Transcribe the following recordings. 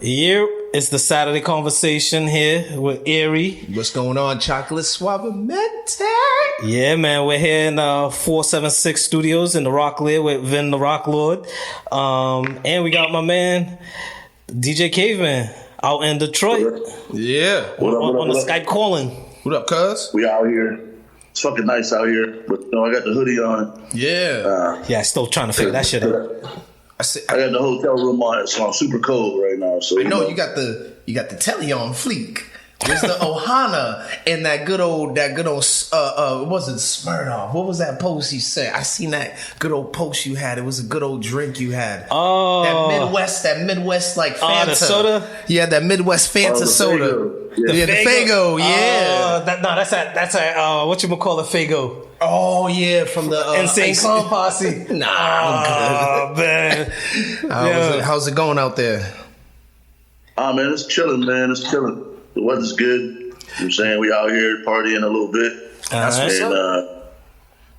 Yeah, it's the Saturday conversation here with Erie. What's going on, Chocolate Suavemente? Yeah, man, we're here in 476 Studios in the Rock Lord with Vin the Rock Lord. And we got my man, DJ Caveman, out in Detroit. Yeah. On the Skype calling. What up, cuz? We out here. It's fucking nice out here. But I got the hoodie on. Yeah. Yeah, still trying to figure that shit out. I got the hotel room on, so I'm super cold right now. So I know you got the telly on fleek. There's the Ohana and that good old what was it, Smirnoff? What was that post you said? I seen that good old post you had. It was a good old drink you had. Oh, that Midwest like Fanta. The soda. Yeah, that Midwest Fanta soda. Fago. Yeah, the Fago. Yeah. That's a what you call a Fago. Oh yeah, from the Insane Clown Posse. Nah, I'm good. Man. How's it going out there? Man, it's chilling, man. It's chilling. The weather's good. You know what I'm saying? We out here partying a little bit. That's what's and, up.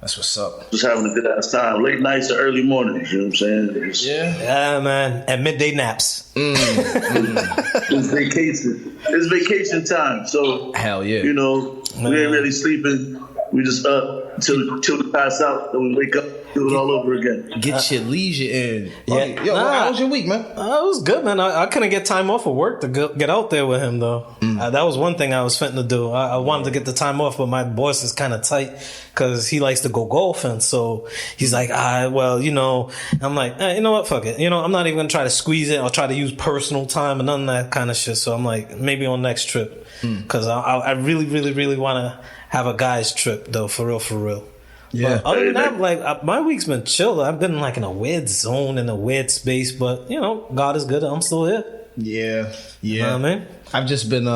That's what's up. Just having a good ass time. Late nights to early mornings, you know what I'm saying? Yeah, man. And midday naps. It's vacation. It's vacation time. So hell yeah. You know, we ain't really sleeping. We just up till we pass out, then we wake up, do it all over again. Get your leisure in. Yeah. Yo, how was your week, man? It was good, man. I couldn't get time off of work to get out there with him, though. That was one thing I was fitting to do. I wanted to get the time off, but my boss is kind of tight because he likes to go golfing. So he's like, well, you know. I'm like, you know what? Fuck it. You know, I'm not even going to try to squeeze it or try to use personal time and none of that kind of shit. So I'm like, maybe on next trip. Because I really, really, really want to have a guy's trip, though, for real. Yeah. But other than that, like my week's been chill. I've been like in a weird zone, in a weird space, but you know, God is good. I'm still here. Yeah. You know what I mean? I've just been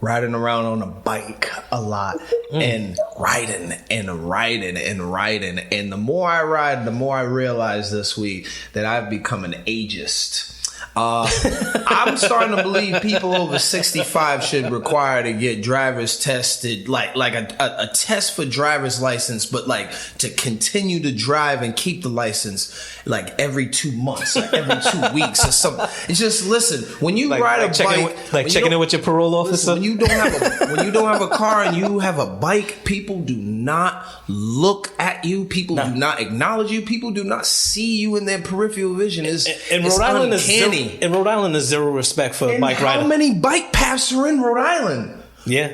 riding around on a bike a lot and riding. And the more I ride, the more I realize this week that I've become an ageist. I'm starting to believe people over 65 should require to get driver's tested, like a test for driver's license, but like to continue to drive and keep the license like every 2 months, like every 2 weeks or something. It's just, listen, when you ride a bike, checking in with your parole officer. When you don't have a car and you have a bike, people do not look at you. People do not acknowledge you. People do not see you in their peripheral vision. In Rhode Island, in Rhode Island, there's zero respect for bike riding. How many bike paths are in Rhode Island? Yeah,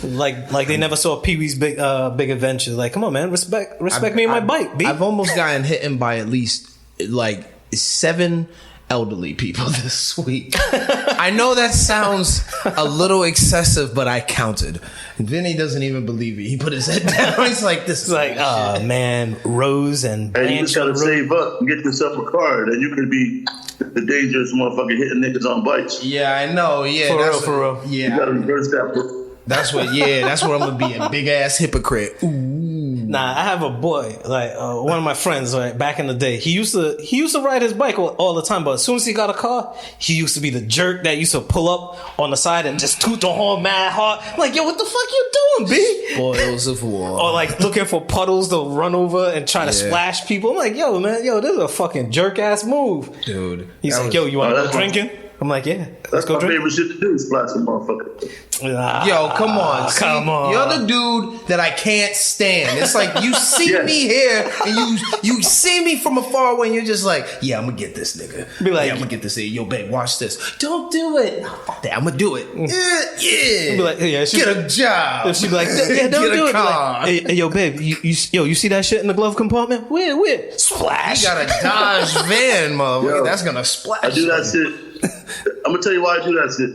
like they never saw Pee-wee's Big Adventure. Like, come on, man, respect me and my bike. B. I've almost gotten hit by at least like 7 elderly people this week. I know that sounds a little excessive, but I counted. Vinny doesn't even believe it. He put his head down. He's like, "This is like, man, Rose and you just gotta save up and get yourself a car, then you could be the dangerous motherfucker hitting niggas on bikes." Yeah, I know. Yeah, for real. Yeah, you gotta reverse that. That's what I'm gonna be, a big ass hypocrite. Ooh. Nah, I have a boy, like one of my friends, right, back in the day. He used to ride his bike all the time, but as soon as he got a car, he used to be the jerk that used to pull up on the side and just toot the horn mad hard. I'm like, yo, what the fuck you doing, B? Spoils of war. Or like looking for puddles to run over and try to splash people. I'm like, yo, man, this is a fucking jerk ass move, dude. He's like, yo, you want to go drinking? I'm like, yeah. That's my favorite shit to do, splash a motherfucker. Yo, come on. Come on. You're the dude that I can't stand. It's like you see me here and you see me from afar away and you're just like, yeah, I'm gonna get this nigga. Be like, yeah, I'm gonna get this nigga. Yo, babe, watch this. Don't do it. Fuck that. I'm gonna do it. Yeah. Be like, yeah, get a job. If she be like, yeah, don't get do a it. car. Like, hey, yo, babe, you see that shit in the glove compartment? Where? Splash. You got a Dodge van, motherfucker. That's gonna splash. I do that shit. I'm gonna tell you why I do that shit.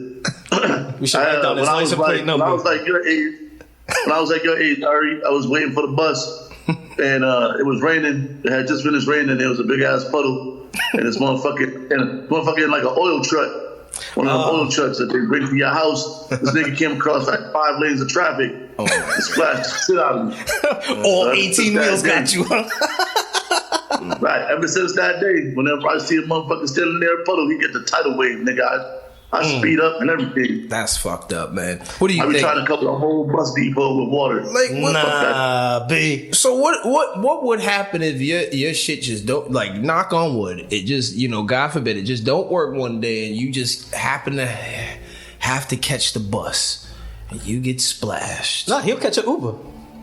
We should write down his license plate number. When I was like your age, Ari, I was waiting for the bus, and it was raining. It had just finished raining. There was a big ass puddle, and this motherfucker in like an oil truck, one of them oil trucks that they bring to your house. This nigga came across like 5 lanes of traffic, and splashed the shit out of me. All 18 wheels got you, huh? Right. Ever since that day, whenever I see a motherfucker standing there in a puddle, he get the tidal wave, nigga. I speed up and everything. That's fucked up, man. What do you I be think? trying to cover the whole bus depot with water. Like, what? Nah, B. So what would happen if your shit just don't, like, knock on wood, it just, you know, God forbid, it just don't work one day and you just happen to have to catch the bus and you get splashed. Nah, he'll catch an Uber.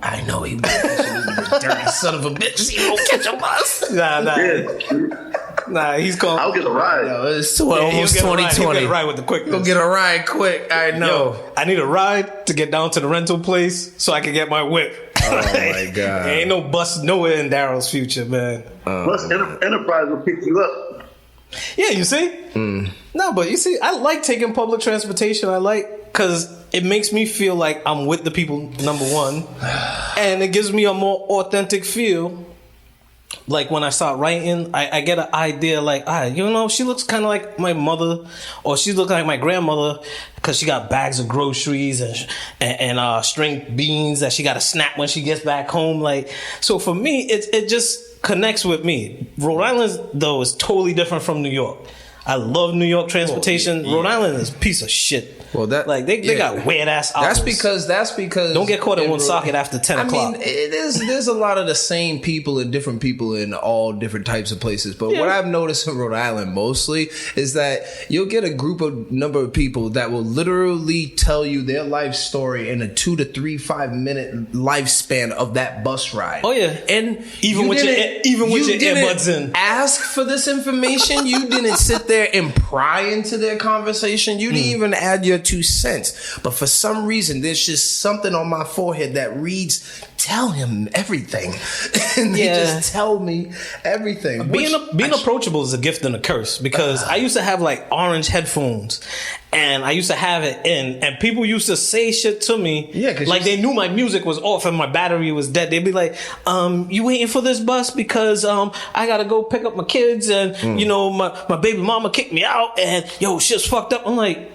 I know he would catch an Uber, dirty son of a bitch. He won't catch a bus. Nah. Yeah. Nah, he's called. I'll get a ride. No, it's almost He'll 2020. get a ride with the quickness. Go get a ride quick. I know. Yo, I need a ride to get down to the rental place so I can get my whip. Oh my God. There ain't no bus nowhere in Daryl's future, man. Plus, Enterprise will pick you up. Yeah, you see? No, but you see, I like taking public transportation. I like, because it makes me feel like I'm with the people, number one. And it gives me a more authentic feel. Like when I start writing, I get an idea like, you know, she looks kind of like my mother, or she looks like my grandmother because she got bags of groceries and string beans that she got to snap when she gets back home. Like, so for me, it just connects with me. Rhode Island, though, is totally different from New York. I love New York transportation. Rhode Island is a piece of shit. Well, that like they got weird ass hours. That's because don't get caught in one socket after 10 o'clock. I mean, there's a lot of the same people and different people in all different types of places. But what I've noticed in Rhode Island mostly is that you'll get a number of people that will literally tell you their life story in a 2 to 5 minute lifespan of that bus ride. Oh yeah, and even with your earbuds in. Ask for this information. You didn't sit there and pry into their conversation. You didn't even add your 2 cents. But for some reason, there's just something on my forehead that reads, tell him everything. And they just tell me everything. Being approachable is a gift and a curse, because I used to have like orange headphones and I used to have it in, and people used to say shit to me. Yeah, like they knew my music was off and my battery was dead. They'd be like, you waiting for this bus because I gotta go pick up my kids and you know my baby mama kicked me out and yo shit's fucked up. I'm like,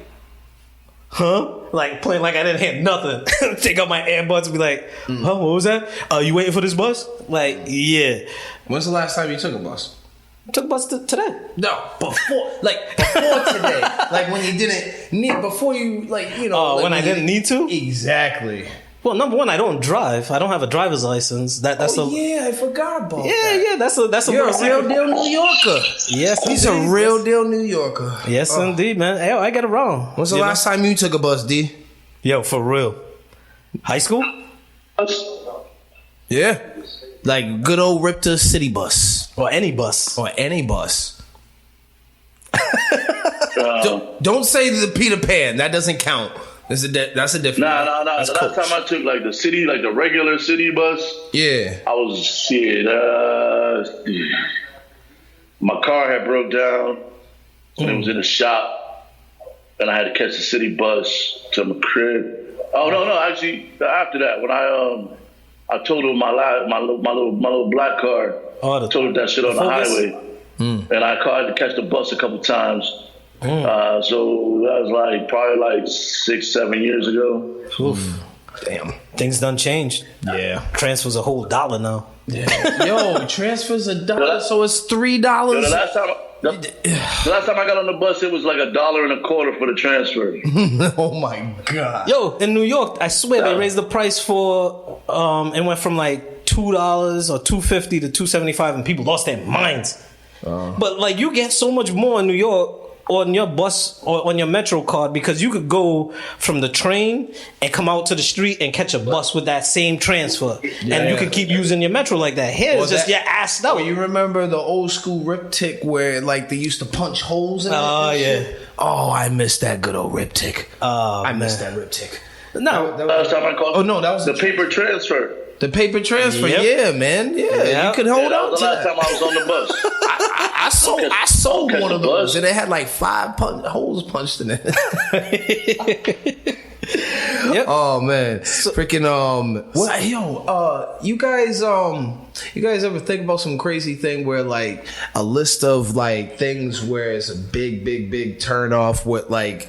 huh? Like playing like I didn't hear nothing. Take out my earbuds and be like, huh, what was that? You waiting for this bus? Like, yeah. When's the last time you took a bus? I took a bus today. No, before today. Like when you didn't need, before you, like, you know. Like when I didn't need to? Exactly. Well, number one, I don't drive. I don't have a driver's license. I forgot about that. Yeah, that's a You're a real deal New Yorker. Yes, he's a real deal New Yorker. Yes, indeed, man. Hey, I get it wrong. When's the last time you took a bus, D? Yo, for real. High school? Yeah. Like good old Ripta City Bus. Or any bus. Don't say the Peter Pan. That doesn't count. That's a different. Nah. The last time I took like the city, like the regular city bus. Yeah. I was shit. My car had broke down, and it was in the shop, and I had to catch the city bus to my crib. Oh no! Actually, after that, when I totaled my little black car. Totaled that shit on the highway, and I had to catch the bus a couple times. So that was like probably like 6-7 years ago. Oof. Damn, things done changed. Yeah, transfer's a whole $1 now. Yeah. Yo, transfer's $1, so it's $3. The last time I got on the bus, it was like $1.25 for the transfer. Oh my god! Yo, in New York, I swear they raised the price for. It went from like $2 or $2.50 to $2.75, and people lost their minds. But like, you get so much more in New York on your bus or on your Metro card, because you could go from the train and come out to the street and catch a bus with that same transfer, and you can keep using your Metro like that. Here it's just you're assed out. Well, you remember the old school Riptic where like they used to punch holes in it? Oh yeah. Oh, I miss that good old Riptic. I miss that Riptic. No, that was time I called. Oh no, that was the paper transfer. The paper transfer, yeah, man, yeah. You could hold on to that. The last time I was on the bus. I sold one of those, and it had like 5 holes punched in it. Yep. Oh man, freaking you guys ever think about some crazy thing where like a list of like things where it's a big turn off with like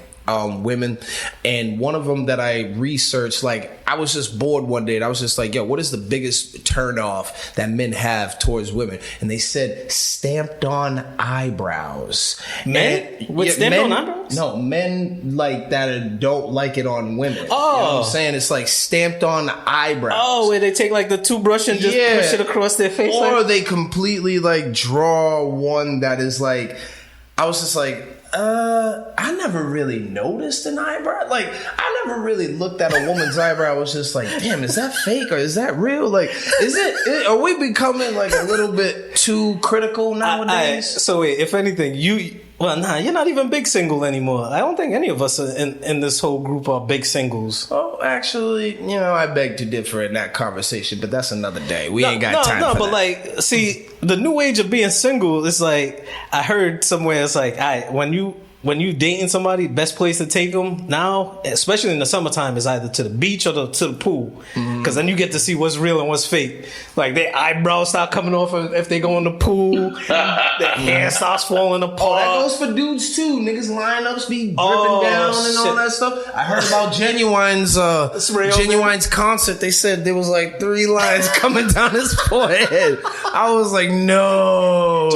women, and one of them that I researched, like I was just bored one day and I was just like, yo, what is the biggest turn off that men have towards women? And they said stamped on eyebrows. Men? With stamped on eyebrows? No, men like that don't like it on women. Oh. You know what I'm saying? It's like stamped on eyebrows. Oh, where they take like the toothbrush and just push it across their face? Or they completely like draw one that is like, I was just like, I never really noticed an eyebrow. Like, I never really looked at a woman's eyebrow. I was just like, damn, is that fake or is that real? Like, are we becoming like a little bit too critical nowadays? So wait, if anything, you're not even big single anymore. I don't think any of us in this whole group are big singles. Oh, actually, I beg to differ in that conversation, but that's another day. We ain't got time for that. But like, see, the new age of being single is like, I heard somewhere it's like, when you dating somebody, best place to take them now, especially in the summertime, is either to the beach or to the pool, because then you get to see what's real and what's fake. Like their eyebrows start coming off if they go in the pool, their hair starts falling apart. Oh, that goes for dudes too. Niggas lineups be dripping down and all that stuff. I heard about Genuine's concert. They said there was like 3 lines coming down his forehead. I was like, no.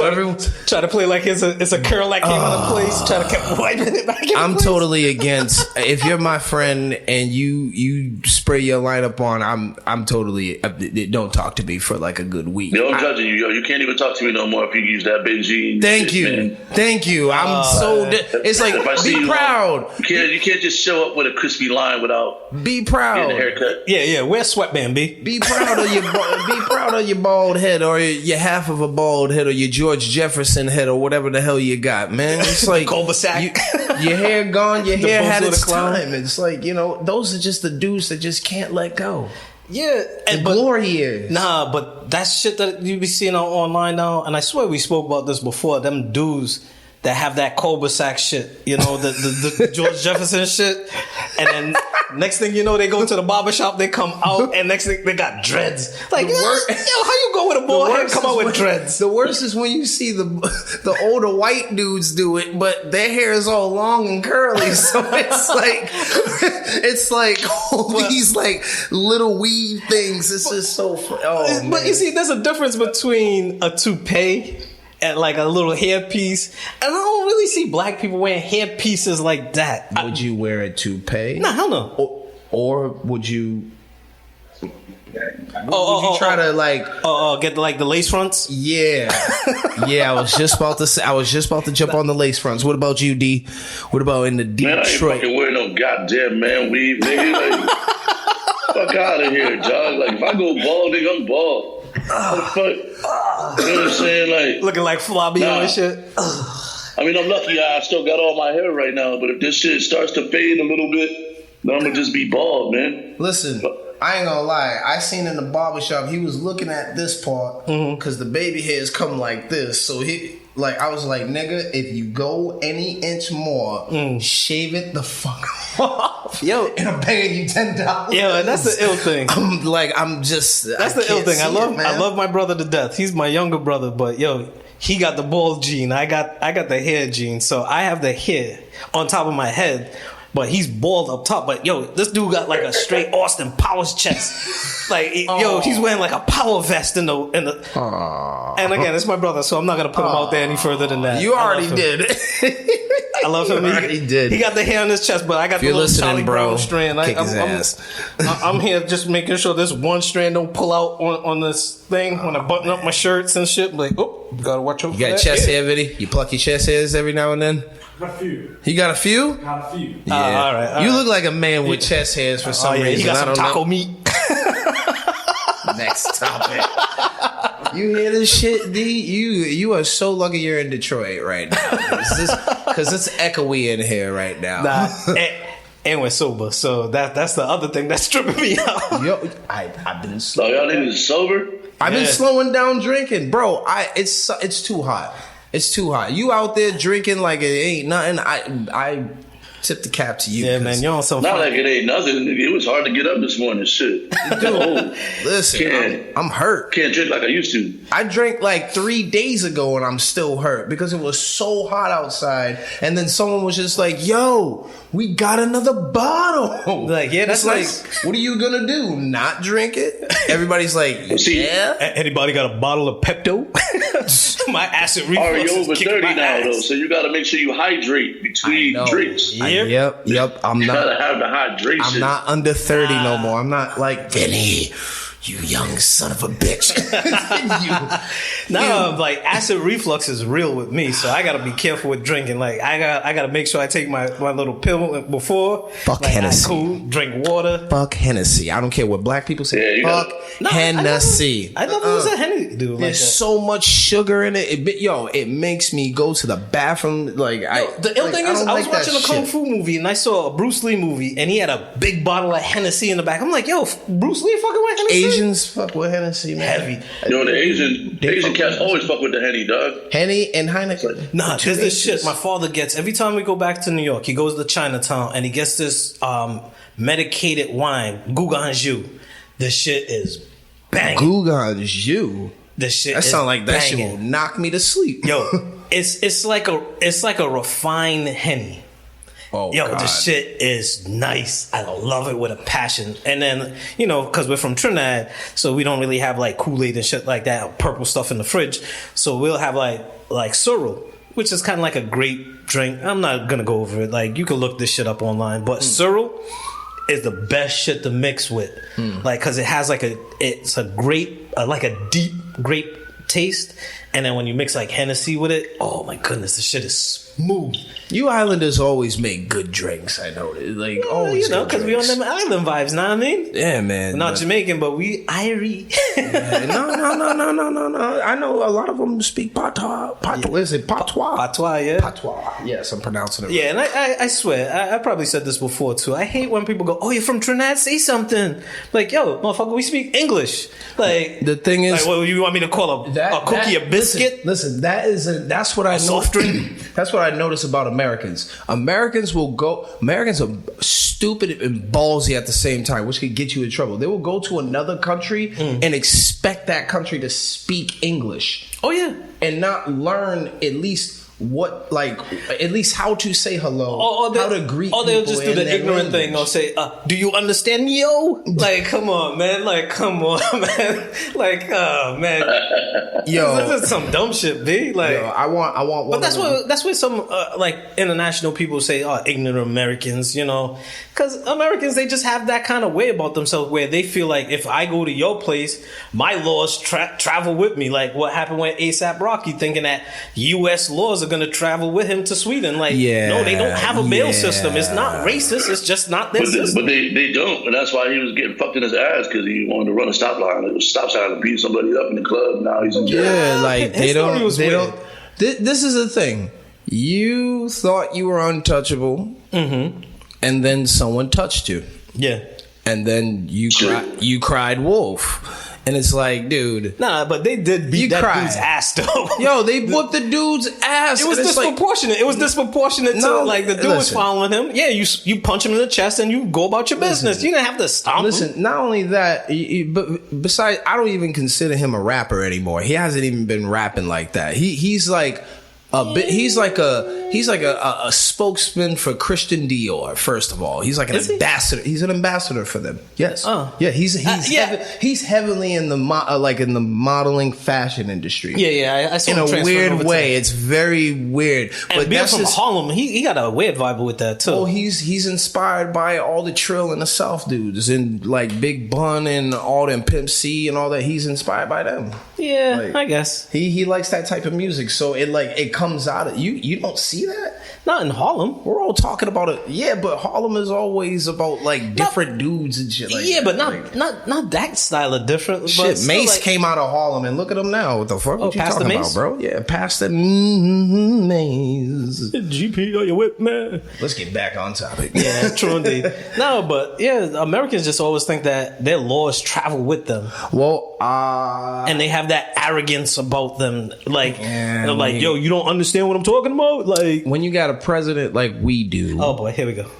Try to play like it's a curl that came out of place. Try to keep wiping it back in I'm place. totally against. If you're my friend and you spray your lineup on, I'm totally. Don't talk to me for like a good week. Yo, I'm judging you. Yo, you can't even talk to me no more if you use that Benji. Thank you. I'm so. It's like be proud. You can't just show up with a crispy line without be proud. Getting a haircut. Yeah. Wear sweatband, B. Be proud of your bald head, or your half of a bald head, or your George Jefferson head, or whatever the hell you got, man. It's like your hair gone. Your hair had its time. It's like those are just the dudes that just can't let go. Yeah, glory years. Nah, but that shit that you be seeing online now, and I swear we spoke about this before. Them dudes that have that cul-de-sac shit, the George Jefferson shit, and then next thing you know, they go to the barbershop, they come out, and next thing they got dreads. Like, how you go with a bald head and come out with dreads? The worst is when you see the older white dudes do it, but their hair is all long and curly, so it's like all these like little weave things. It's just so. But you see, there's a difference between a toupee and like a little hairpiece, and I don't really see black people wearing hairpieces like that. Would you wear a toupee? Nah, hell no. Or would you? Would you try to like? Get like the lace fronts? Yeah. I was just about to jump on the lace fronts. What about you, D? What about in the Detroit? Man, I ain't fucking wearing no goddamn man weave, nigga. Like, fuck out of here, John. Like, if I go bald, nigga, I'm bald. Fuck. You know what I'm saying? Like looking like Flavio and shit. I mean, I'm lucky I still got all my hair right now, but if this shit starts to fade a little bit, then I'm gonna just be bald, man. Listen, I ain't gonna lie. I seen in the barbershop, he was looking at this part because the baby hairs come like this. So I was like, nigga, if you go any inch more, shave it the fuck off. Yo, and I'm paying you $10. Yo, and that's the ill thing. That's the ill thing. I love my brother to death. He's my younger brother, but yo, he got the bald gene. I got the hair gene. So I have the hair on top of my head, but he's bald up top. But yo, this dude got like a straight Austin Powers chest. Like he's wearing like a power vest in the. And again, it's my brother, so I'm not gonna put him out there any further than that. You already did. I love him. He did. He got the hair on his chest, but I got the little Charlie Brown strand. Kick his ass. I'm here just making sure this one strand don't pull out on this thing when I button up my shirts and shit. Like, gotta watch out. You got chest hair, Viddy? You pluck your chest hairs every now and then? Got a few. You got a few? Got a few. Yeah. All right. You look like a man with chest hairs for some reason. He got some taco know. meat. Next topic. You hear this shit, D? You are so lucky you're in Detroit right now. Because it's echoey in here right now. And we're sober, so that's the other thing that's tripping me out. Yo, I've been So y'all niggas sober? I've been slowing down drinking, bro. It's too hot. It's too hot. You out there drinking like it ain't nothing. Tip the cap to you. Yeah, man, you're on some. Not like it ain't nothing. It was hard to get up this morning. Shit. Dude, listen, I'm hurt. Can't drink like I used to. I drank like 3 days ago and I'm still hurt because it was so hot outside. And then someone was just like, yo, we got another bottle. Like, yeah, that's It's like, what are you gonna do? Not drink it? Everybody's like, See, yeah. Anybody got a bottle of Pepto? My acid reflux Are you is over kicking 30 my now, ass. though? So you got to make sure you hydrate between drinks. Yeah. Yep. I'm You got not. to have the hydration. I'm not under 30 no more. I'm not like Vinny. You young son of a bitch. Now, like acid reflux is real with me, so I gotta be careful with drinking. Like I gotta make sure I take my little pill before. Fuck like, Hennessy. Cool, drink water. Fuck Hennessy. I don't care what black people say. Yeah, you Fuck got- Hennessy. I thought it was a Hennessy, dude. There's so much sugar in it. It makes me go to the bathroom. Like the ill thing is, I was watching a kung shit. fu movie and I saw a Bruce Lee movie and he had a big bottle of Hennessy in the back. I'm like, yo, Bruce Lee fucking with Hennessy? Asians fuck with Hennessy, man. Heavy. Yo, the Asian cats always fuck with the Henny, dog. Henny and Heineken. Nah, there's this shit my father gets every time we go back to New York. He goes to Chinatown and he gets this medicated wine, Gouganjou. This shit is banging. Gouganjou. This shit That is sound like that shit banging. will knock me to sleep. Yo, it's like a refined Henny. Oh, Yo, God. this shit is nice. I love it with a passion. And then, you know, because we're from Trinidad, so we don't really have like Kool-Aid and shit like that, purple stuff in the fridge. So we'll have like Sorrel, which is kind of like a grape drink. I'm not going to go over it. Like, you can look this shit up online. But Sorrel is the best shit to mix with. Like, because it has it's a grape, like a deep grape taste. And then when you mix like Hennessy with it, oh my goodness, this shit is smooth. You Islanders always make good drinks. I know, like always. You know, good because we on drinks. them island vibes, know what I mean? Yeah, man. We're not but- Jamaican, but we Irie. No. I know a lot of them speak patois. Is it patois? Patois, yeah. Patois. Yes, I'm pronouncing it. Yeah, and I swear, I probably said this before too. I hate when people go, "Oh, you're from Trinidad? Say something." Like, yo, motherfucker, we speak English. Like, The thing is, like, what you want me to call a cookie a biscuit? Listen, that's what I know. soft drink? That's what I notice about Americans. Americans are stupid and ballsy at the same time, which could get you in trouble. They will go to another country and expect that country to speak English Oh yeah. and not learn at least how to say hello, how to greet people. Or they'll just do in the their ignorant thing. They'll language. say, "Do you understand, yo?" Like, come on, man. Like, come on, man. Like, oh man, Yo, this is some dumb shit, b. Like, I want one. but that's of them. what some like international people say. Oh, ignorant Americans, you know, because Americans, they just have that kind of way about themselves where they feel like if I go to your place, my laws travel with me. Like what happened with A$AP Rocky, thinking that U.S. laws are going to travel with him to Sweden. Like, no, they don't have a bail system. It's not racist. It's just not their system. But they don't, and that's why he was getting fucked in his ass because he wanted to run a stop line. It was stop sign and beat somebody up in the club. Now he's in jail. Yeah, like His story was they weird. don't. This is the thing. You thought you were untouchable, and then someone touched you, Yeah. and then you cried wolf, and it's like, dude, Nah, but they did beat You that cried. dude's ass though. yo, they whooped the dude's ass. It was and it's like, disproportionate. It was disproportionate No, to like the dude was listen. following him. Yeah, you punch him in the chest and you go about your business. You didn't have to stop him. Listen, not only that, but besides, I don't even consider him a rapper anymore. He hasn't even been rapping like that. He's like a bit. He's like a spokesman for Christian Dior. First of all, he's like an Is he? ambassador. He's an ambassador for them. Yes. Oh. Yeah. He's yeah. he's heavily in the in the modeling fashion industry. Yeah, I saw In him a transfer weird over to way, that. it's very weird. And But being that's from just, Harlem, he got a weird vibe with that too. oh, he's inspired by all the Trill and the South dudes and like Big Bun and all them Pimp C and all that. He's inspired by them. yeah, like- I guess He likes that type of music, so it comes out of you. You don't see that. not in Harlem. We're all talking about it. Yeah, but Harlem is always about like different dudes and shit. Like Yeah, that. but Like, not that style of different. But shit. still, Mace like, came out of Harlem, and look at him now. What the fuck? Oh, What you Pastor talking Mace? about, bro? Yeah, Pastor Mace. GP, are you with me? Let's get back on topic. Yeah, true indeed. No, but yeah, Americans just always think that their laws travel with them. Well, And they have that arrogance about them, like, Yeah, they're like, we- yo, you don't understand what I'm talking about. Like, like, when you got a president like we do. Oh boy, here we go.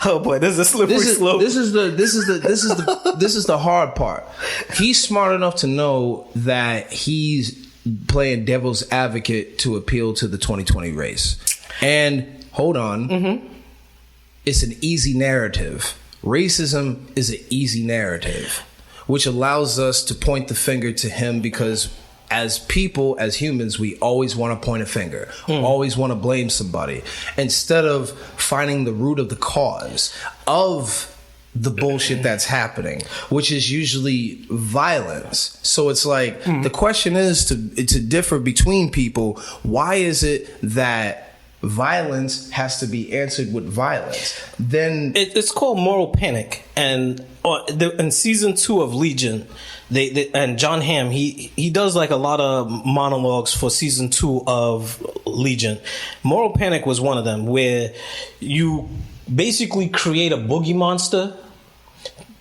Oh boy, this is a slippery slope. This is the hard part. He's smart enough to know that he's playing devil's advocate to appeal to the 2020 race. And hold on, it's an easy narrative. Racism is an easy narrative, which allows us to point the finger to him because as people, as humans, we always want to point a finger, always want to blame somebody, instead of finding the root of the cause of the bullshit that's happening, which is usually violence. So it's like, the question is to differ between people. Why is it that violence has to be answered with violence? Then it's called moral panic. And in season 2 of Legion, they and John Hamm, he does like a lot of monologues for season 2 of Legion. Moral panic was one of them, where you basically create a boogie monster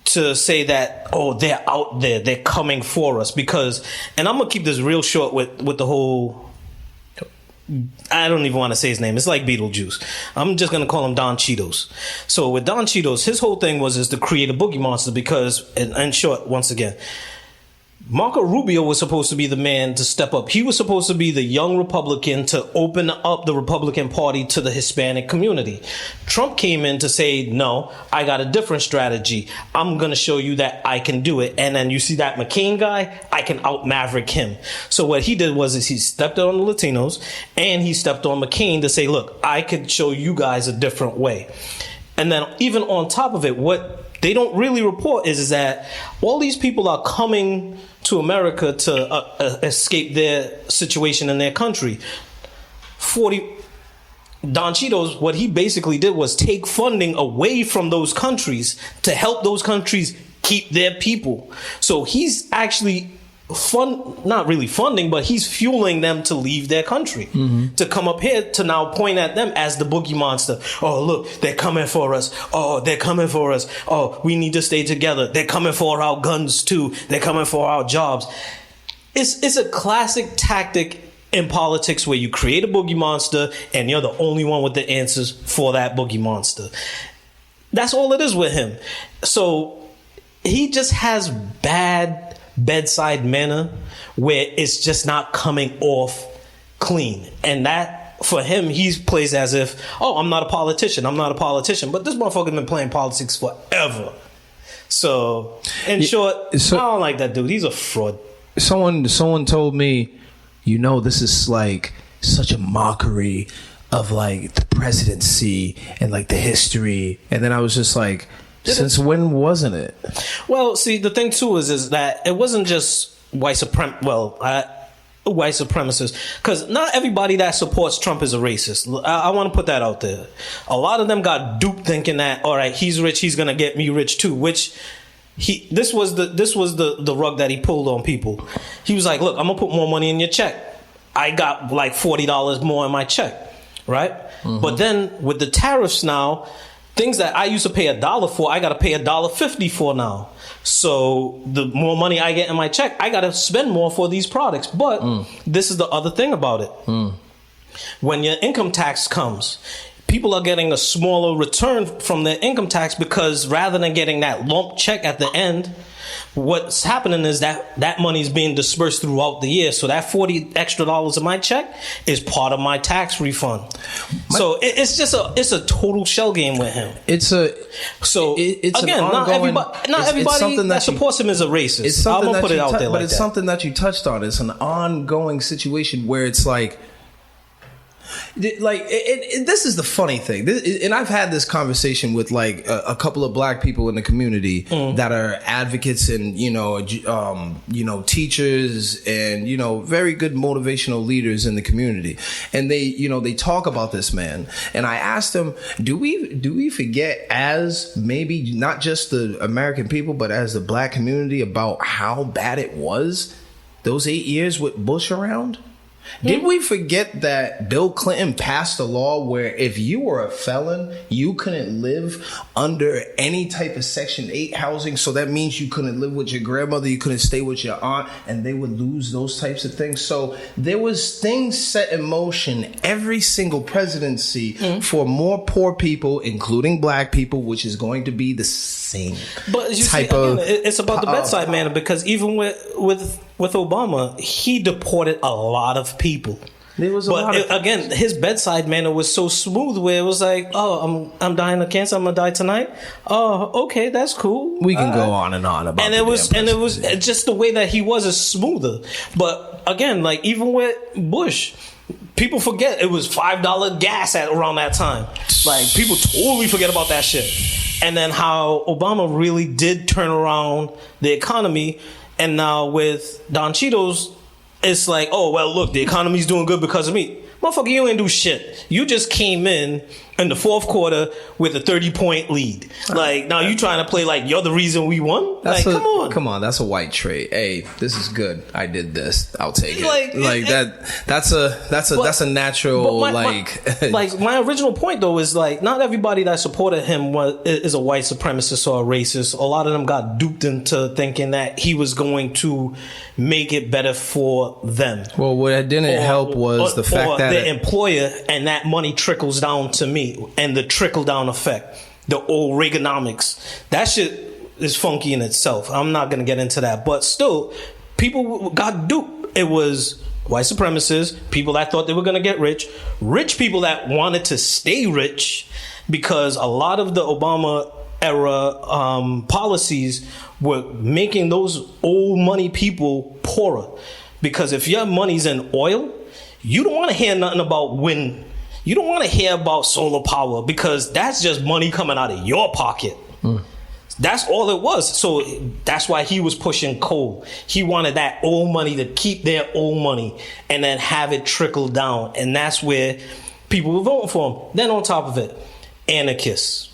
to say that, oh, they're out there, they're coming for us. Because, and I'm gonna keep this real short with the whole, I don't even want to say his name. It's like Beetlejuice. I'm just going to call him Don Cheetos. So with Don Cheetos, his whole thing is to create a boogie monster because, in short, once again, Marco Rubio was supposed to be the man to step up. He was supposed to be the young Republican to open up the Republican Party to the Hispanic community. Trump came in to say, no, I got a different strategy. I'm going to show you that I can do it. And then you see that McCain guy, I can out-maverick him. So what he did was he stepped on the Latinos and he stepped on McCain to say, look, I could show you guys a different way. And then even on top of it, what they don't really report is that all these people are coming to America to escape their situation in their country. Don Cheetos, what he basically did was take funding away from those countries to help those countries keep their people. So he's actually not really funding, but he's fueling them to leave their country, to come up here to now point at them as the boogie monster. Oh, look, they're coming for us. Oh, they're coming for us. Oh, we need to stay together. They're coming for our guns too. They're coming for our jobs. It's a classic tactic in politics where you create a boogie monster and you're the only one with the answers for that boogie monster. That's all it is with him. So he just has bad bedside manner where it's just not coming off clean. And that, for him, he plays as if, oh, I'm not a politician. But this motherfucker's been playing politics forever. So, in short, I don't like that dude. He's a fraud. Someone told me, this is like such a mockery of like the presidency and like the history. And then I was just like, since when wasn't it? Well, see, the thing too is that it wasn't just white supremacists, because not everybody that supports Trump is a racist. I want to put that out there. A lot of them got duped thinking that, all right, he's rich, he's gonna get me rich too. Which this was the rug that he pulled on people. He was like, look, I'm gonna put more money in your check. I got like $40 more in my check, right? But then with the tariffs now, things that I used to pay $1 for, I got to pay $1.50 for now. So the more money I get in my check, I got to spend more for these products. But this is the other thing about it. When your income tax comes, people are getting a smaller return from their income tax because rather than getting that lump check at the end, what's happening is that money is being dispersed throughout the year. So that $40 extra in my check is part of my tax refund. So it's a total shell game with him. It's again, not everybody that supports him is a racist. I'm gonna put it out there, but it's something that you touched on. It's an ongoing situation where it's like. This is the funny thing, and I've had this conversation with like a couple of black people in the community that are advocates and teachers and very good motivational leaders in the community, and they talk about this man. And I asked them, do we forget, as maybe not just the American people but as the black community, about how bad it was those 8 years with Bush around? Did we forget that Bill Clinton passed a law where if you were a felon, you couldn't live under any type of Section 8 housing? So that means you couldn't live with your grandmother, you couldn't stay with your aunt, and they would lose those types of things. So there was things set in motion every single presidency for more poor people, including black people, which is going to be the same But you type see, of... again, it's about the bedside manner, because even with Obama, he deported a lot of people. There was a lot of... Again, his bedside manner was so smooth, where it was like, oh, I'm dying of cancer, I'm gonna die tonight. Oh, okay, that's cool. We can go on and on about and it was just the way that he was is smoother. But again, like even with Bush, people forget it was $5 gas at around that time. Like people totally forget about that shit. And then how Obama really did turn around the economy. And now with Don Cheetos, it's like, oh, well, look, the economy's doing good because of me. Motherfucker, you ain't do shit. You just came in the fourth quarter with a 30-point lead. Like, now you trying to play like you're the reason we won? Come on. That's a white trait. Hey, this is good. I did this. I'll take it. That's a natural, my original point, though, is like, not everybody that supported him is a white supremacist or a racist. A lot of them got duped into thinking that he was going to make it better for them. Well, what didn't help was the fact that the employer, and that money trickles down to me, and the trickle down effect, the old Reaganomics, that shit is funky in itself. I'm not gonna get into that, but still, people got duped. It was white supremacists, people that thought they were gonna get rich people that wanted to stay rich, because a lot of the Obama era policies were making those old money people poorer. Because if your money's in oil, you don't want to hear nothing about wind. You don't want to hear about solar power, because that's just money coming out of your pocket. That's all it was. So that's why he was pushing coal. He wanted that old money to keep their old money and then have it trickle down. And that's where people were voting for him. Then on top of it, anarchists.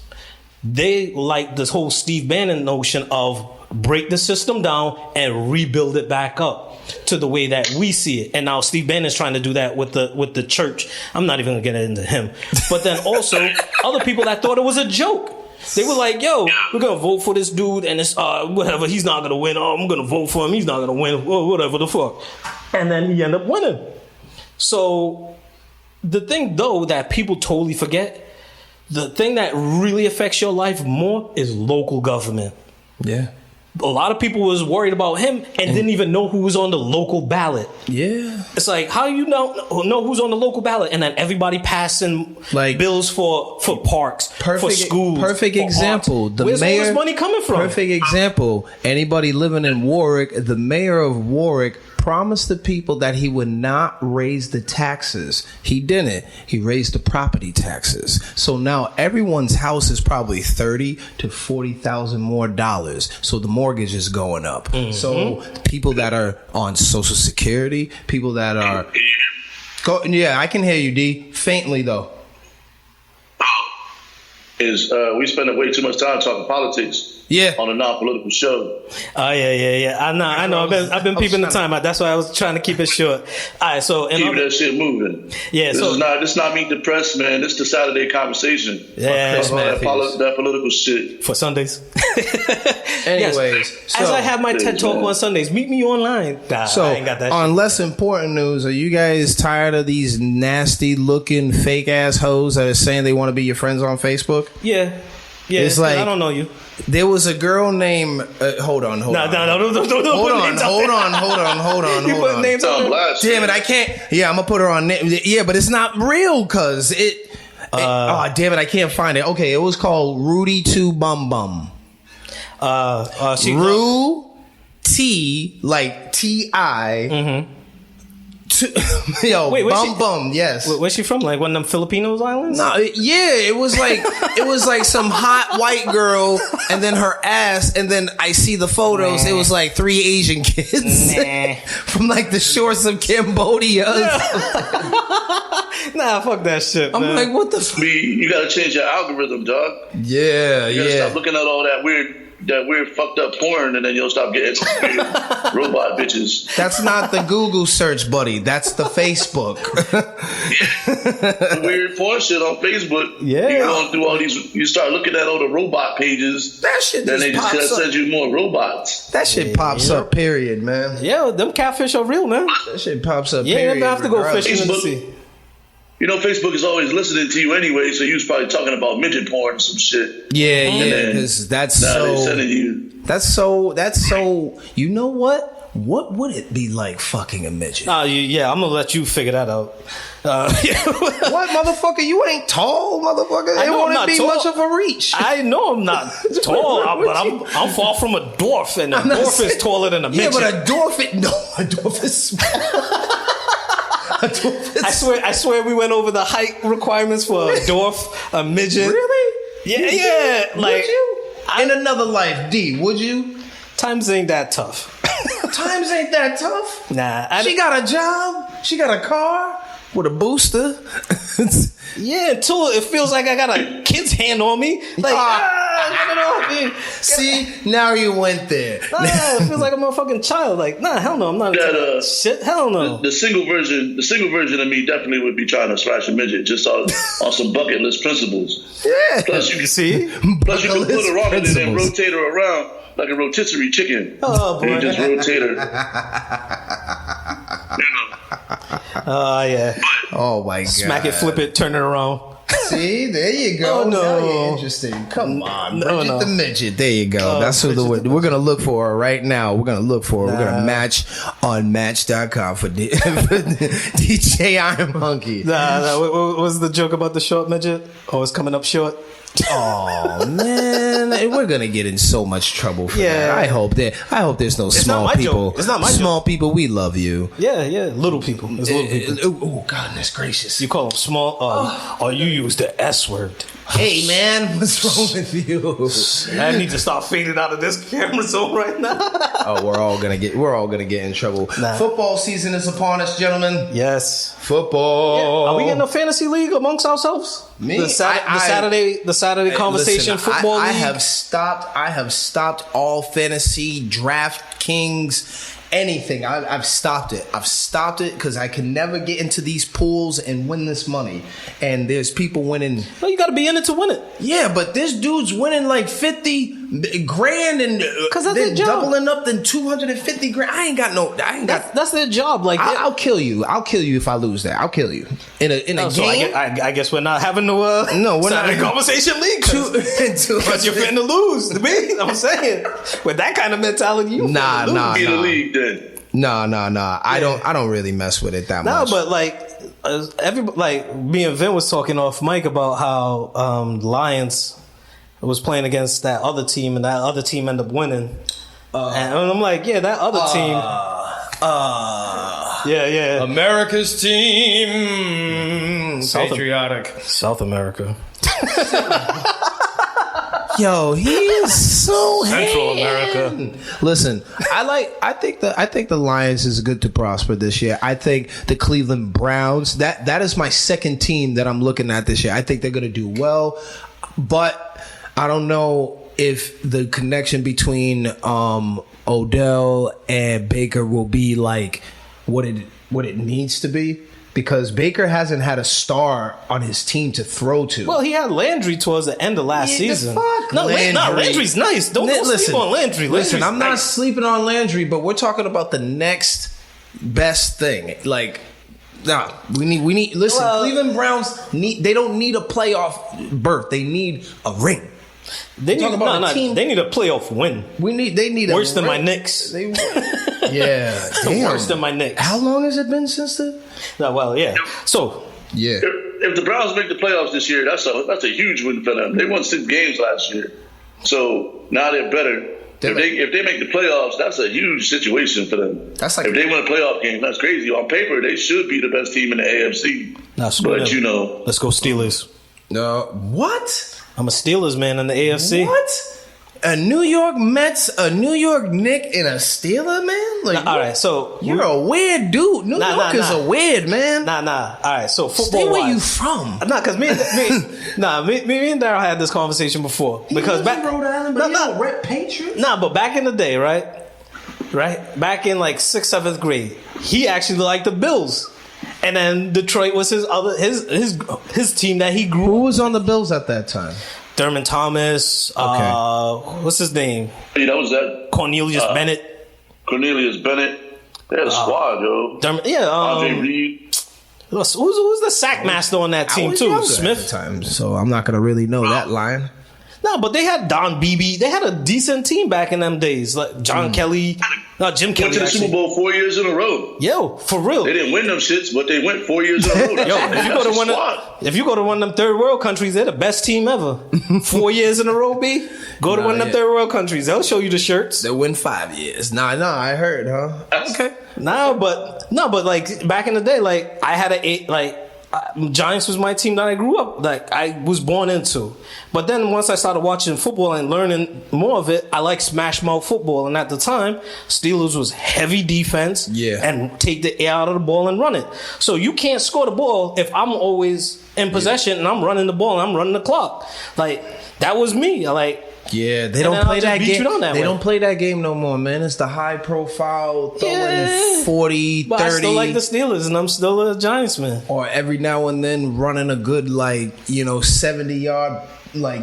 They like this whole Steve Bannon notion of break the system down and rebuild it back up to the way that we see it. And now Steve Bannon's trying to do that with the church. I'm not even gonna get into him. But then also other people that thought it was a joke. They were like, yo, we're gonna vote for this dude, and it's whatever, he's not gonna win. Oh, I'm gonna vote for him, he's not gonna win, whatever the fuck. And then he ended up winning. So the thing though that people totally forget, the thing that really affects your life more is local government. Yeah. A lot of people was worried about him and didn't even know who was on the local ballot. Yeah. It's like, how you know who's on the local ballot? And then everybody passing like bills for parks, for schools. Perfect example. Arts. Where's all this money coming from? Perfect example. Anybody living in Warwick, the mayor of Warwick promised the people that he would not raise the taxes. He didn't. He raised the property taxes. So now everyone's house is probably $30,000 to $40,000 more dollars. So the mortgage is going up. Mm-hmm. So people that are on Social Security, people that are... Yeah, I can hear you, D. Faintly, though. We spend way too much time talking politics. Yeah. On a non-political show. Oh yeah. I know. I've been peeping the time out. That's why I was trying to keep it short. All right, so keep that shit moving. Yeah. This is not me depressed, man. This is the Saturday conversation. Yeah. That political shit for Sundays. Anyways, yes. As I have my TED Talk on Sundays, meet me online. So I ain't got that on shit. less important news, are you guys tired of these nasty looking fake ass hoes that are saying they want to be your friends on Facebook? Yeah. It's like, I don't know you. There was a girl named. Hold on. No. Hold on. You put names on. Damn it! I can't. Yeah, I'm gonna put her on. Yeah, but it's not real because it. Oh damn it! I can't find it. Okay, it was called Rudy 2 Bum Bum. Ru T like T-I. Mm-hmm. Yo, wait, bum, yes. Where's she from? Like one of them Filipinos islands? No, it was like some hot white girl, and then her ass, and then I see the photos. It was like 3 Asian kids from like the shores of Cambodia. Nah, fuck that shit. I'm man. Like, what the? You gotta change your algorithm, dog. Yeah. Stop looking at all that weird that weird fucked up porn, and then you'll stop getting robot bitches. That's not the Google search, buddy. That's the Facebook. The weird porn shit on Facebook. Yeah. You go through all these. You start looking at all the robot pages. That shit Then just they just pops up. send you more robots. That shit pops up, period, man. Yeah, them catfish are real, man. That shit pops up, You ain't period. never have to go regardless. fishing in the Facebook- sea. You know, Facebook is always listening to you anyway, so you was probably talking about midget porn and some shit. Yeah, And yeah, then because that's now they so... sending you. That's so... You know what? What would it be like fucking a midget? Yeah, I'm gonna let you figure that out. What, motherfucker? You ain't tall, motherfucker. I It know I'm wouldn't not be tall. much of a reach. I know I'm not tall, but I'm far from a dwarf, and a I'm not dwarf is saying- taller than a midget. Yeah, but a dwarf is small. A dwarf is I swear, we went over the height requirements for a dwarf, a midget. Really? Yeah. Like, Would you? In another life, D, would you? times ain't that tough. Times ain't that tough. Nah, She got a job. She got a car with a booster. yeah, until it feels like I got a kid's hand on me. Like, See, now you went there. it feels like I'm a fucking child. Like, nah, hell no, I'm not into That, that shit. Hell no. The single version of me definitely would be trying to smash a midget just on some bucket list principles. Yeah. Plus you You see? can put her on it and then Principles. rotate her around like a rotisserie chicken. Oh, boy. You just rotate her. Yeah. Oh my god. Smack it, flip it, turn it around. See, there you go. Oh, no. Now you're interesting. Come on, No, Bridget no. the midget. There you go. That's who we're gonna look for her right now. We're gonna look for her. We're gonna match on Match.com for DJ Iron Monkey. What was the joke about the short midget? Oh, it's coming up short. Oh man, we're gonna get in so much trouble for Yeah. that. I hope there's no small not my people. joke. It's not my small people. We love you. Yeah, little people. It's little people. Oh goodness gracious. You call them small, or you use the S word. Hey man, what's wrong with you? I need to start fading out of this camera zone right now. Oh, we're all gonna get in trouble. Nah. Football season is upon us, gentlemen. Yes. Football. Are we getting a fantasy league amongst ourselves? Me? The Saturday conversation Listen, football I league. have stopped all fantasy draft kings. Anything. I've stopped it. I've stopped it because I can never get into these pools and win this money. And there's people winning. Well, you got to be in it to win it. Yeah, but this dude's winning like 50 grand and that's then their job. doubling up than 250 grand. I ain't got. That's their job. Like, I'll kill you. I'll kill you if I lose that. I'll kill you in a oh, so game. I guess we're not having no. No, we're not. Saturday conversation league. Because you're fitting to lose. To me, I'm saying with that kind of mentality, you Nah. Be the league then. No. I don't really mess with it that No, much. but like me and Vin was talking off mic about how Lions was playing against that other team, and that other team ended up winning. And I'm like, yeah, that other team. Yeah. America's team. Patriotic. South America. Yo, he is so Central hand. America. Listen, I think the Lions is good to prosper this year. I think the Cleveland Browns, that is my second team that I'm looking at this year. I think they're going to do well, but I don't know if the connection between Odell and Baker will be like what it needs to be. Because Baker hasn't had a star on his team to throw to. Well, he had Landry towards the end of last season. Fuck No, Landry's nice. Don't sleep on Landry. Listen, I'm not nice. sleeping on Landry, but we're talking about the next best thing. Like, nah, we need. Listen, Well, Cleveland Browns they don't need a playoff berth. They need a ring. They need, talking about a team- they need a playoff win. They need Worse a than my ring. Knicks. Yeah, damn. Worse than my Knicks. How long has it been since the? No, well, yeah. So Yeah. If the Browns make the playoffs this year, that's a huge win for them. They won 6 games last year, so now they're better. If they make the playoffs, that's a huge situation for them. That's like if they win a playoff game, that's crazy. On paper, they should be the best team in the AFC. Nah, screw But them. Let's go Steelers. No. What? I'm a Steelers man in the AFC. What? a New York Mets, a New York Knick, and a Steeler, man? Like, All right, so you're a weird dude. New York is a weird, man. Nah. All right, so football. Stay where you from. Nah, because me and Daryl had this conversation before. Because back Rhode Island, but no, rep Patriots. Nah, but back in the day, right? Back in like 6th, 7th grade, he actually liked the Bills. And then Detroit was his team that he grew. Who was on the Bills at that time? Thurman Thomas. What's his name? Hey, that was that. Cornelius Bennett. Cornelius Bennett. They had a squad, yo. Andre Reed. Who's the sack master on that team too? Smith. Time, so I'm not gonna really know that line. No, but they had Don Beebe. They had a decent team back in them days. Like John Kelly, Jim Kelly. Went to the Super Bowl 4 years in a row. Yo, for real. They didn't win them shits, but they went 4 years in a row. Yo, if you go to one of them third world countries, they're the best team ever. 4 years in a row, B. Go to one of them third world countries. They'll show you the shirts. They'll win 5 years. Nah, I heard, huh? Okay. But like back in the day, like I had Giants was my team that I grew up, like I was born into. But then once I started watching football and learning more of it, I like smash mouth football. And at the time, Steelers was heavy defense and take the air out of the ball and run it. So you can't score the ball if I'm always in possession and I'm running the ball and I'm running the clock. Like that was me. Yeah, they don't play that game. They don't play that game no more, man. It's the high profile throwing 40, 30. But I still like the Steelers, and I'm still a Giants man. Or every now and then running a good 70-yard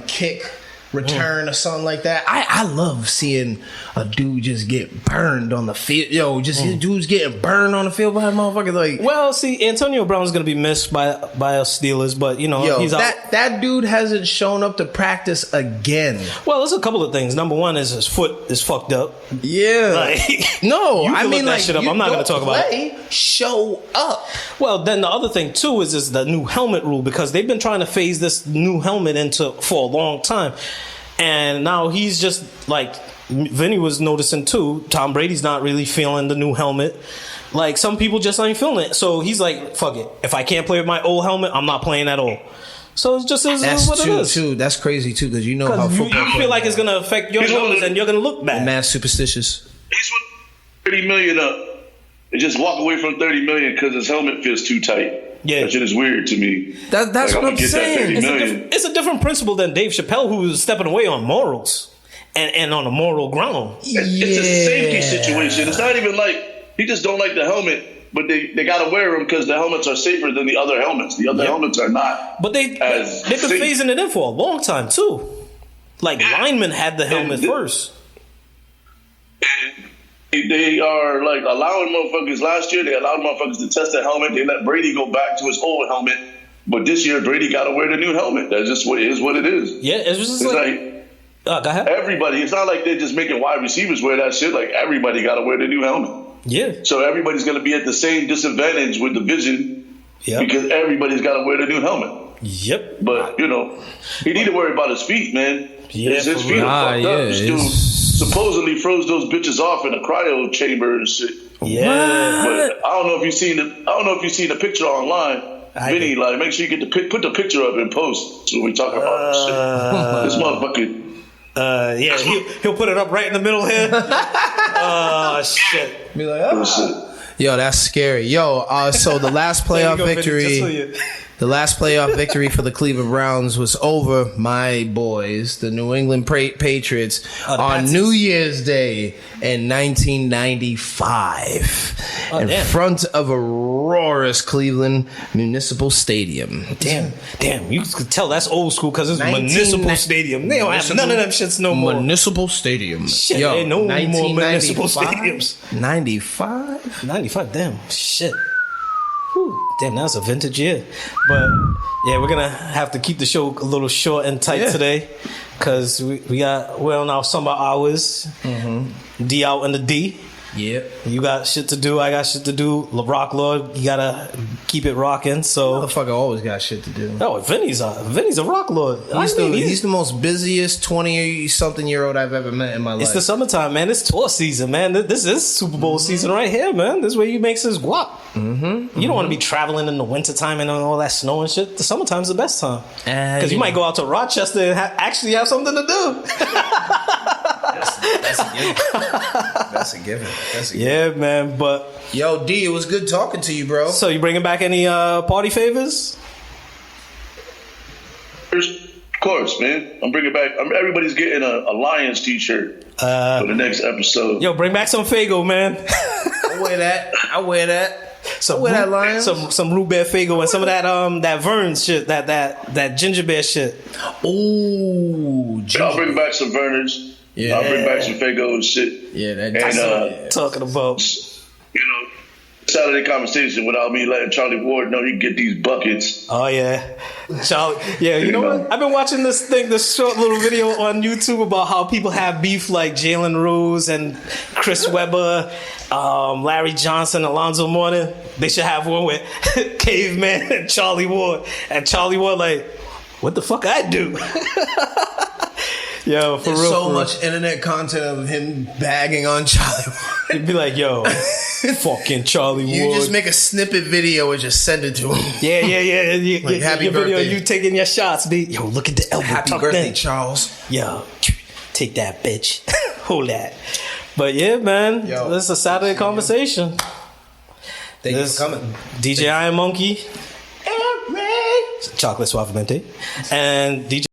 kick return or something like that. I love seeing a dude just get burned on the field. Yo, dudes getting burned on the field by a motherfucker. Well, see, Antonio Brown's gonna be missed by us Steelers, but he's out. That dude hasn't shown up to practice again. Well, there's a couple of things. Number one is his foot is fucked up. Yeah. No, I mean that shit up. I'm not gonna talk about it. Show up. Well, then the other thing too is the new helmet rule, because they've been trying to phase this new helmet for a long time. And now he's just like Vinny was noticing too. Tom Brady's not really feeling the new helmet. Like some people just ain't feeling it. So he's like, "Fuck it. If I can't play with my old helmet, I'm not playing at all." So it's just what it is. Too. That's crazy too, because how football. You feel like it's gonna affect your helmets and you're gonna look bad. Mad superstitious. He's with $30 million up and just walk away from $30 million because his helmet feels too tight. Yeah, that shit is weird to me. That's what I'm saying. It's a different principle than Dave Chappelle, who was stepping away on morals and on a moral ground. It's a safety situation. It's not even like he just don't like the helmet, but they got to wear them because the helmets are safer than the other helmets. The other helmets are not. But they've been phasing it in for a long time too. Like linemen had the helmet first. They are allowing motherfuckers. Last year they allowed motherfuckers to test the helmet. They let Brady go back to his old helmet, but this year Brady got to wear the new helmet. That's just what it is. Yeah, it's just like go ahead. Everybody. It's not like they're just making wide receivers wear that shit. Like everybody got to wear the new helmet. Yeah. So everybody's going to be at the same disadvantage with the vision. Yeah. Because everybody's got to wear the new helmet. Yep. But he need to worry about his feet, man. Yeah, his feet are fucked up. This dude supposedly froze those bitches off in a cryo chamber and shit. Yeah. But I don't know if you've seen the picture online. Vinny, make sure you put the picture up and post when we talk about this shit. This motherfucker. He'll put it up right in the middle here. Oh shit. Be like, yo, that's scary. Yo, so the last playoff victory. The last playoff victory for the Cleveland Browns was over my boys, the New England Patriots, on New Year's Day in 1995 in front of a roarous Cleveland Municipal Stadium. Damn. You could tell that's old school because it's Municipal Stadium. They don't have none of them shits no more. Municipal Stadium. Shit, they no more Municipal Stadiums. 95? 95, damn. Shit. Whew, damn, that was a vintage year. But yeah, we're gonna have to keep the show a little short and tight today because we're on our summer hours. D out in the D. Yep. You got shit to do. I got shit to do. Rock Lord, you gotta keep it rocking. So motherfucker always got shit to do. Oh, Vinny's a Rock Lord. He's the most busiest 20-something-year-old I've ever met in my life. It's the summertime, man. It's tour season, man. This is Super Bowl season right here, man. This is where you make this guap. You don't want to be traveling in the wintertime and all that snow and shit. The summertime's the best time because you might go out to Rochester and actually have something to do. That's a given. That's a given. That's a given. Yeah, man. But Yo, D, it was good talking to you, bro. so you bringing back any party favors? Of course, man. I'm bringing back. Everybody's getting a Lions T-shirt for the next episode. Yo, bring back some Fago, man. I wear that. I wear that. Some Where that Lions? some root beer Fago and some of that Vern's shit, that ginger beer shit. Ooh, I'll bring back some Verners. Yeah. I'll bring back some Fago and shit. Yeah, that. And Talking about. you know, Saturday conversation without me letting Charlie Ward know he can get these buckets. Oh yeah, Charlie. Yeah, you know what? I've been watching this short little video on YouTube about how people have beef like Jalen Rose and Chris Webber, Larry Johnson, Alonzo Mourning. They should have one with Caveman and Charlie Ward. And Charlie Ward like, what the fuck I do? Yo, for There's real. so for much internet content of him bagging on Charlie. real. You'd be like, yo, fucking Charlie Ward. You just make a snippet video and just send it to him. Yeah. Like, happy your video, birthday. you taking your shots, B. Yo, look at the elbow. Happy tucked birthday, in. Charles. Yo, take that, bitch. Hold that. But yeah, man, Yo, this is a Saturday conversation. Thank This you for coming. DJ Iron Monkey, Chocolate Suavemente, and DJ.